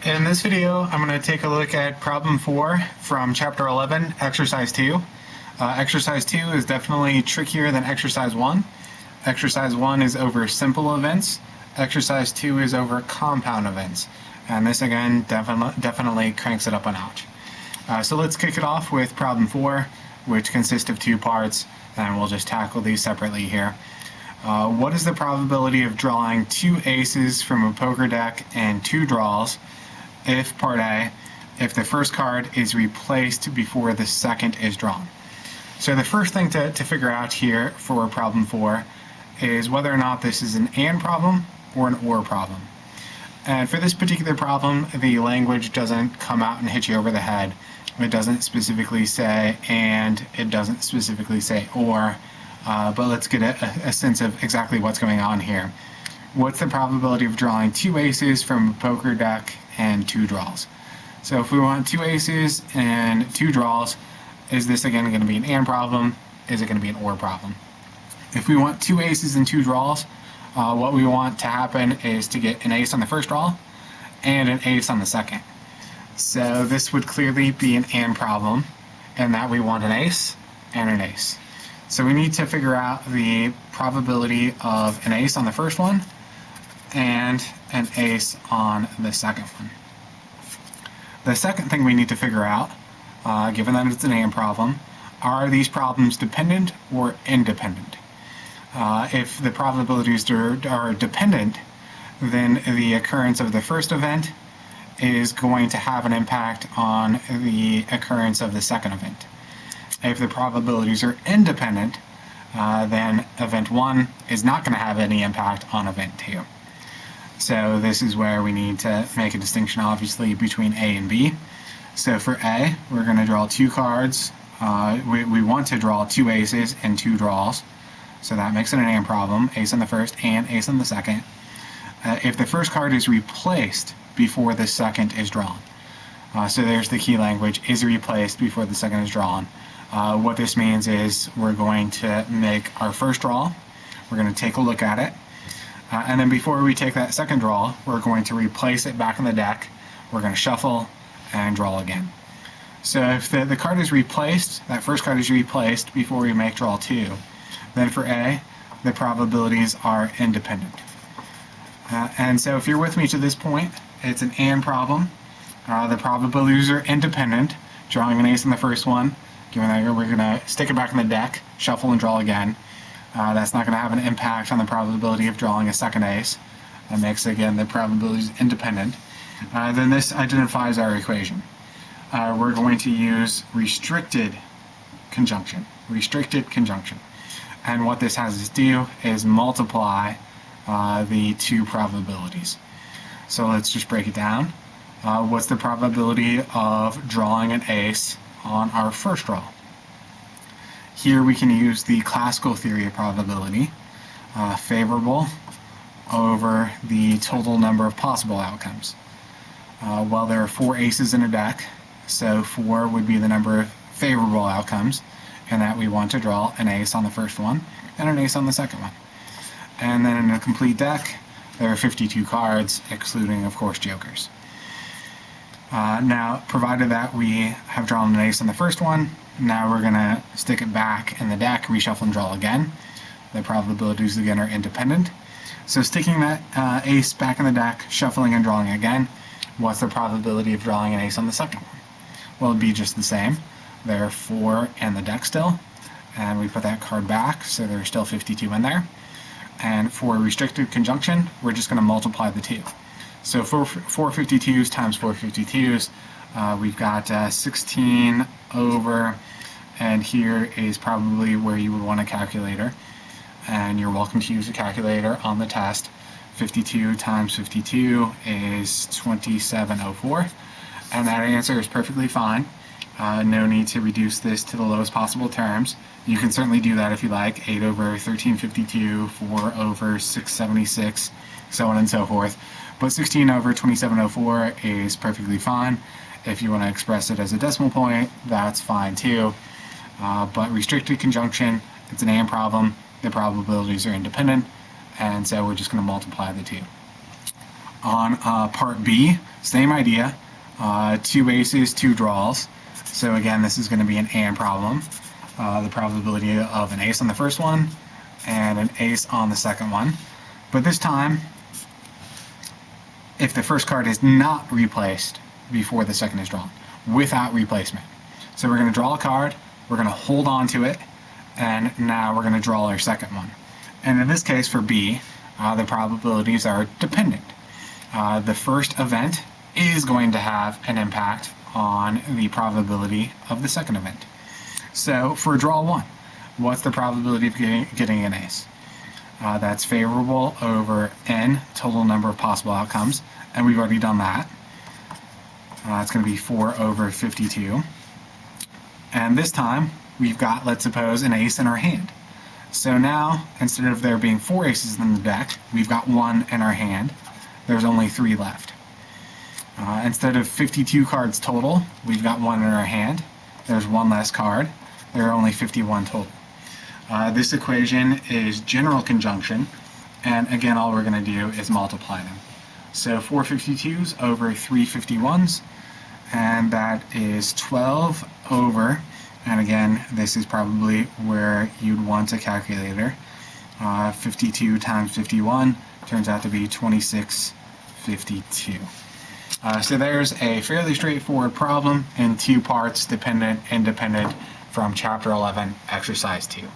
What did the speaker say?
In this video, I'm going to take a look at problem 4 from chapter 11, exercise 2. Exercise 2 is definitely trickier than exercise 1. Exercise 1 is over simple events. Exercise 2 is over compound events. And this again definitely cranks it up a notch. So let's kick it off with problem 4, which consists of 2 parts, and we'll just tackle these separately here. What is the probability of drawing 2 aces from a poker deck and 2 draws if, part A, if the first card is replaced before the second is drawn? So the first thing to figure out here for problem 4 is whether or not this is an AND problem or an OR problem. And for this particular problem, the language doesn't come out and hit you over the head. It doesn't specifically say AND, it doesn't specifically say OR, but let's get a sense of exactly what's going on here. What's the probability of drawing 2 aces from a poker deck and 2 draws? So if we want 2 aces and 2 draws, is this again going to be an AND problem? Is it going to be an OR problem? If we want 2 aces and 2 draws, what we want to happen is to get an ace on the first draw and an ace on the second. So this would clearly be an AND problem in that we want an ace and an ace. So we need to figure out the probability of an ace on the first one and an ace on the second one. The second thing we need to figure out, given that it's an AND problem, are these problems dependent or independent? If the probabilities are dependent, then the occurrence of the first event is going to have an impact on the occurrence of the second event. If the probabilities are independent, then event 1 is not going to have any impact on event 2. So this is where we need to make a distinction, obviously, between A and B. So for A, we're going to draw 2 cards. We want to draw 2 aces and 2 draws. So that makes it an AND problem, ace on the first and ace on the second. If the first card is replaced before the second is drawn. So there's the key language, is replaced before the second is drawn. What this means is we're going to make our first draw, we're going to take a look at it, and then before we take that second draw, we're going to replace it back in the deck, we're going to shuffle and draw again. So if the card is replaced, that first card is replaced before we make draw 2, then for A, the probabilities are independent. And so if you're with me to this point, it's an AND problem. The probabilities are independent, drawing an ace in the first one, given that we're going to stick it back in the deck, shuffle and draw again. That's not going to have an impact on the probability of drawing a second ace. That makes, again, the probabilities independent. Then this identifies our equation. We're going to use restricted conjunction. And what this has us do is multiply the 2 probabilities. So let's just break it down. What's the probability of drawing an ace on our first draw? Here we can use the classical theory of probability, favorable over the total number of possible outcomes. Well, there are 4 aces in a deck, so 4 would be the number of favorable outcomes, and that we want to draw an ace on the first one and an ace on the second one. And then in a complete deck, there are 52 cards, excluding, of course, jokers. Now, provided that we have drawn an ace on the first one, now we're going to stick it back in the deck, reshuffle and draw again. The probabilities, again, are independent. So sticking that ace back in the deck, shuffling and drawing again, what's the probability of drawing an ace on the second one? Well, it'd be just the same. There are 4 in the deck still, and we put that card back, so there are still 52 in there. And for restricted conjunction, we're just going to multiply the 2. So for 4 52s times 4 52s, we've got 16 over, and here is probably where you would want a calculator. And you're welcome to use a calculator on the test. 52 times 52 is 2704, and that answer is perfectly fine. No need to reduce this to the lowest possible terms. You can certainly do that if you like, 8 over 1352, 4 over 676, so on and so forth. But 16 over 2704 is perfectly fine. If you want to express it as a decimal point, that's fine too. But restricted conjunction, it's an AND problem. The probabilities are independent, and so we're just going to multiply the 2. On part B, same idea, 2 aces, 2 draws. So again, this is going to be an AND problem. The probability of an ace on the first one and an ace on the second one. But this time, if the first card is not replaced before the second is drawn, without replacement. So we're going to draw a card, we're going to hold on to it, and now we're going to draw our second one. And in this case for B, the probabilities are dependent. The first event is going to have an impact on the probability of the second event. So for draw 1, what's the probability of getting an ace? That's favorable over n, total number of possible outcomes, and we've already done that. It's going to be 4 over 52. And this time, we've got, let's suppose, an ace in our hand. So now, instead of there being 4 aces in the deck, we've got 1 in our hand. There's only 3 left. Instead of 52 cards total, we've got 1 in our hand. There's 1 less card. There are only 51 total. This equation is general conjunction, and again, all we're going to do is multiply them. So 4 52s over 3 51s, and that is 12 over, and again, this is probably where you'd want a calculator. 52 times 51 turns out to be 2652. So there's a fairly straightforward problem in 2 parts, dependent, independent, from Chapter 11, Exercise 2.